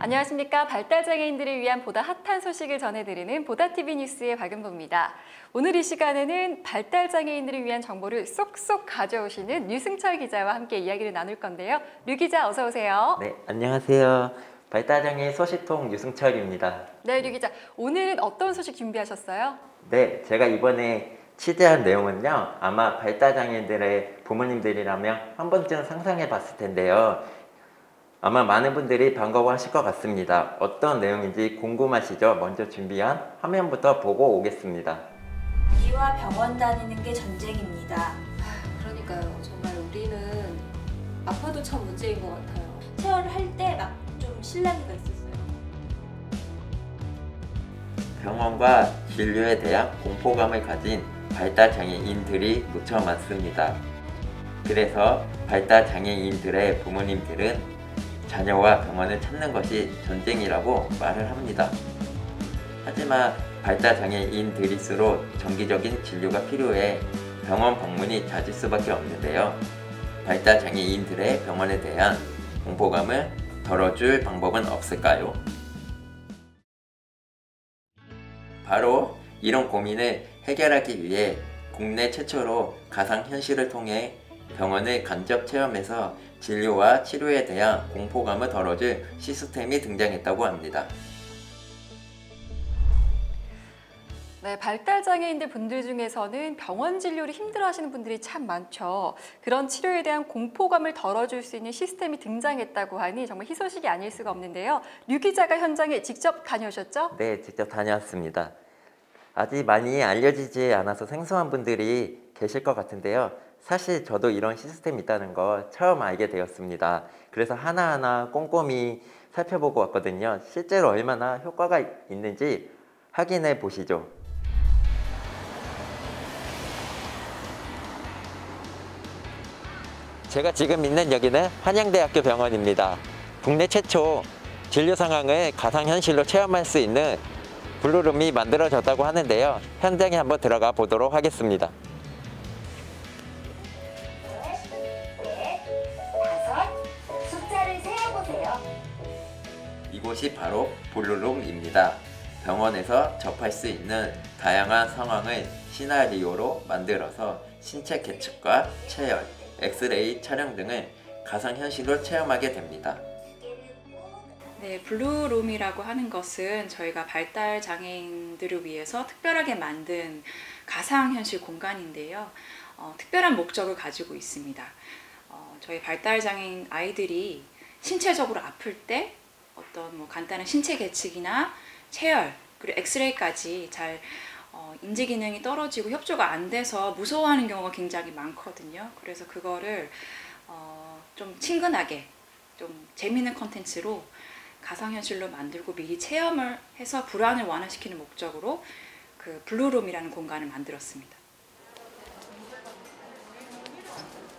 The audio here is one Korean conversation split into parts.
안녕하십니까. 발달장애인들을 위한 보다 핫한 소식을 전해드리는 보다TV 뉴스의 박은보입니다. 오늘 이 시간에는 발달장애인들을 위한 정보를 쏙쏙 가져오시는 류승철 기자와 함께 이야기를 나눌 건데요. 류 기자 어서 오세요. 네, 안녕하세요. 발달장애 소식통 유승철입니다. 네, 류 기자. 오늘은 어떤 소식 준비하셨어요? 네, 제가 이번에 취재한 내용은요. 아마 발달장애인들의 부모님들이라면 한 번쯤 상상해 봤을 텐데요. 아마 많은 분들이 반가워하실 것 같습니다. 어떤 내용인지 궁금하시죠? 먼저 준비한 화면부터 보고 오겠습니다. 비와 병원 다니는 게 전쟁입니다. 그러니까요. 정말 우리는 아파도 참 문제인 것 같아요. 체열을 할 때 막 좀 실랑이가 있었어요. 병원과 진료에 대한 공포감을 가진 발달장애인들이 무척 많습니다. 그래서 발달장애인들의 부모님들은 자녀와 병원을 찾는 것이 전쟁이라고 말을 합니다. 하지만 발달장애인들일수록 정기적인 진료가 필요해 병원 방문이 잦을 수밖에 없는데요. 발달장애인들의 병원에 대한 공포감을 덜어줄 방법은 없을까요? 바로 이런 고민을 해결하기 위해 국내 최초로 가상현실을 통해 병원을 간접 체험해서 진료와 치료에 대한 공포감을 덜어줄 시스템이 등장했다고 합니다. 네, 발달장애인들 분들 중에서는 병원 진료를 힘들어하시는 분들이 참 많죠. 그런 치료에 대한 공포감을 덜어줄 수 있는 시스템이 등장했다고 하니 정말 희소식이 아닐 수가 없는데요. 류 기자가 현장에 직접 다녀오셨죠? 네, 직접 다녀왔습니다. 아직 많이 알려지지 않아서 생소한 분들이 계실 것 같은데요. 사실 저도 이런 시스템이 있다는 거 처음 알게 되었습니다. 그래서 하나하나 꼼꼼히 살펴보고 왔거든요. 실제로 얼마나 효과가 있는지 확인해 보시죠. 제가 지금 있는 여기는 한양대학교 병원입니다. 국내 최초 진료 상황을 가상현실로 체험할 수 있는 블루룸이 만들어졌다고 하는데요. 현장에 한번 들어가 보도록 하겠습니다. 숫자를 세어보세요. 이곳이 바로 블루룸입니다. 병원에서 접할 수 있는 다양한 상황을 시나리오로 만들어서 신체 계측과 체열, 엑스레이 촬영 등을 가상현실로 체험하게 됩니다. 네, 블루룸이라고 하는 것은 저희가 발달 장애인들을 위해서 특별하게 만든 가상현실 공간인데요. 특별한 목적을 가지고 있습니다. 저희 발달 장애인 아이들이 신체적으로 아플 때 어떤 간단한 신체 계측이나 체열 그리고 엑스레이까지 잘 인지 기능이 떨어지고 협조가 안 돼서 무서워하는 경우가 굉장히 많거든요. 그래서 그거를 좀 친근하게 좀 재미있는 컨텐츠로 가상현실로 만들고 미리 체험을 해서 불안을 완화시키는 목적으로 그 블루룸이라는 공간을 만들었습니다.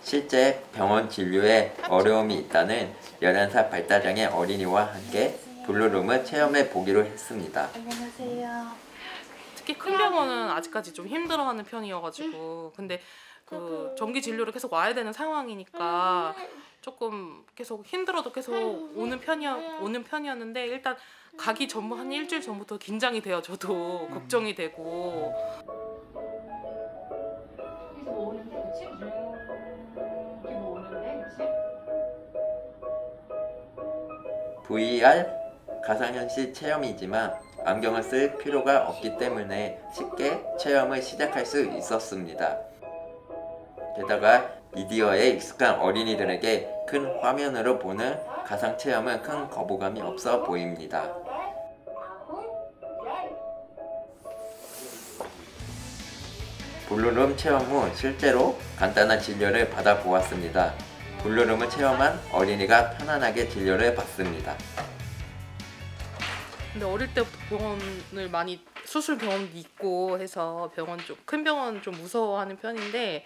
실제 병원 진료에 어려움이 있다는 11살 발달장애 어린이와 함께 블루룸을 체험해 보기로 했습니다. 안녕하세요. 특히 큰 병원은 아직까지 좀 힘들어하는 편이어가지고 근데 그 정기 진료를 계속 와야 되는 상황이니까 조금 계속 힘들어도 계속 오는 편이었는데 일단 가기 전 한 일주일 전부터 긴장이 돼요. 저도 걱정이 되고. VR 가상현실 체험이지만 안경을 쓸 필요가 없기 때문에 쉽게 체험을 시작할 수 있었습니다. 게다가 미디어에 익숙한 어린이들에게 큰 화면으로 보는 가상 체험은 큰 거부감이 없어 보입니다. 블루룸 체험 후 실제로 간단한 진료를 받아보았습니다. 블루룸을 체험한 어린이가 편안하게 진료를 받습니다. 근데 어릴 때부터 병원을 많이 수술 병원도 있고 해서 큰 병원 좀 무서워하는 편인데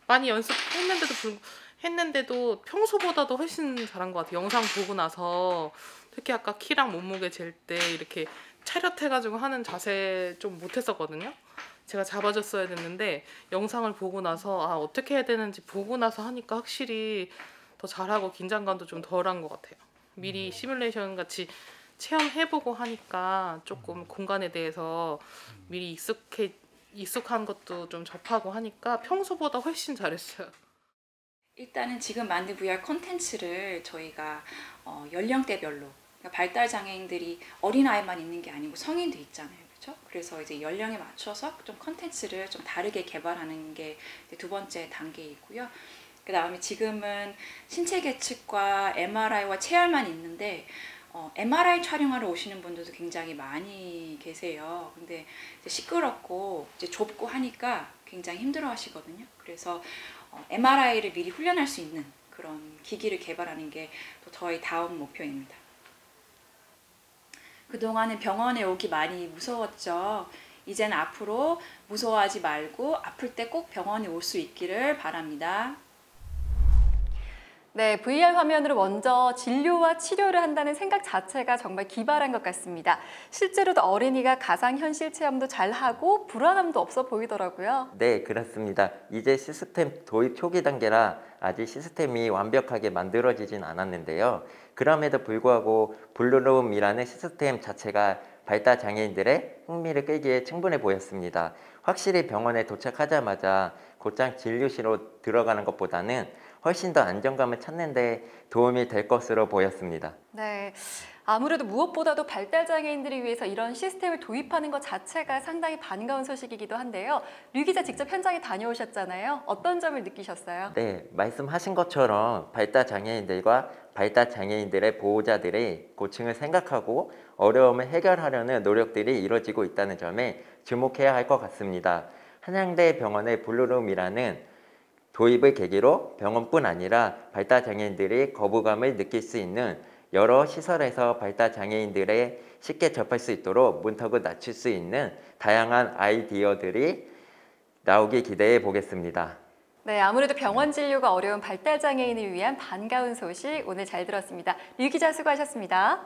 많이 연습했는데도 평소보다도 훨씬 잘한 것 같아요. 영상 보고 나서 특히 아까 키랑 몸무게 잴 때 이렇게 차렷해가지고 하는 자세 좀 못했었거든요. 제가 잡아줬어야 됐는데 영상을 보고 나서 어떻게 해야 되는지 보고 나서 하니까 확실히 더 잘하고 긴장감도 좀 덜한 것 같아요. 미리 시뮬레이션 같이 체험해보고 하니까 조금 공간에 대해서 미리 익숙한 것도 좀 접하고 하니까 평소보다 훨씬 잘했어요. 일단은 지금 만든 VR 콘텐츠를 저희가 연령대별로, 그러니까 발달 장애인들이 어린아이만 있는 게 아니고 성인도 있잖아요. 그렇죠? 그래서 이제 연령에 맞춰서 좀 콘텐츠를 좀 다르게 개발하는 게 두 번째 단계이고요. 그 다음에 지금은 신체 계측과 MRI와 체열만 있는데 MRI 촬영하러 오시는 분들도 굉장히 많이 계세요. 근데 이제 시끄럽고 이제 좁고 하니까 굉장히 힘들어 하시거든요. 그래서 MRI를 미리 훈련할 수 있는 그런 기기를 개발하는 게 또 저희 다음 목표입니다. 그동안은 병원에 오기 많이 무서웠죠. 이제는 앞으로 무서워하지 말고 아플 때 꼭 병원에 올 수 있기를 바랍니다. 네, VR 화면으로 먼저 진료와 치료를 한다는 생각 자체가 정말 기발한 것 같습니다. 실제로도 어린이가 가상현실 체험도 잘하고 불안함도 없어 보이더라고요. 네, 그렇습니다. 이제 시스템 도입 초기 단계라 아직 시스템이 완벽하게 만들어지진 않았는데요. 그럼에도 불구하고 블루룸이라는 시스템 자체가 발달 장애인들의 흥미를 끌기에 충분해 보였습니다. 확실히 병원에 도착하자마자 곧장 진료실로 들어가는 것보다는 훨씬 더 안정감을 찾는 데 도움이 될 것으로 보였습니다. 네, 아무래도 무엇보다도 발달 장애인들을 위해서 이런 시스템을 도입하는 것 자체가 상당히 반가운 소식이기도 한데요. 류 기자 직접 현장에 다녀오셨잖아요. 어떤 점을 느끼셨어요? 네, 말씀하신 것처럼 발달 장애인들과 발달 장애인들의 보호자들이 고충을 생각하고 어려움을 해결하려는 노력들이 이루어지고 있다는 점에 주목해야 할 것 같습니다. 한양대 병원의 블루룸이라는 도입을 계기로 병원뿐 아니라 발달 장애인들이 거부감을 느낄 수 있는 여러 시설에서 발달 장애인들의 쉽게 접할 수 있도록 문턱을 낮출 수 있는 다양한 아이디어들이 나오길 기대해 보겠습니다. 네, 아무래도 병원 진료가 어려운 발달 장애인을 위한 반가운 소식 오늘 잘 들었습니다. 류 기자 수고하셨습니다.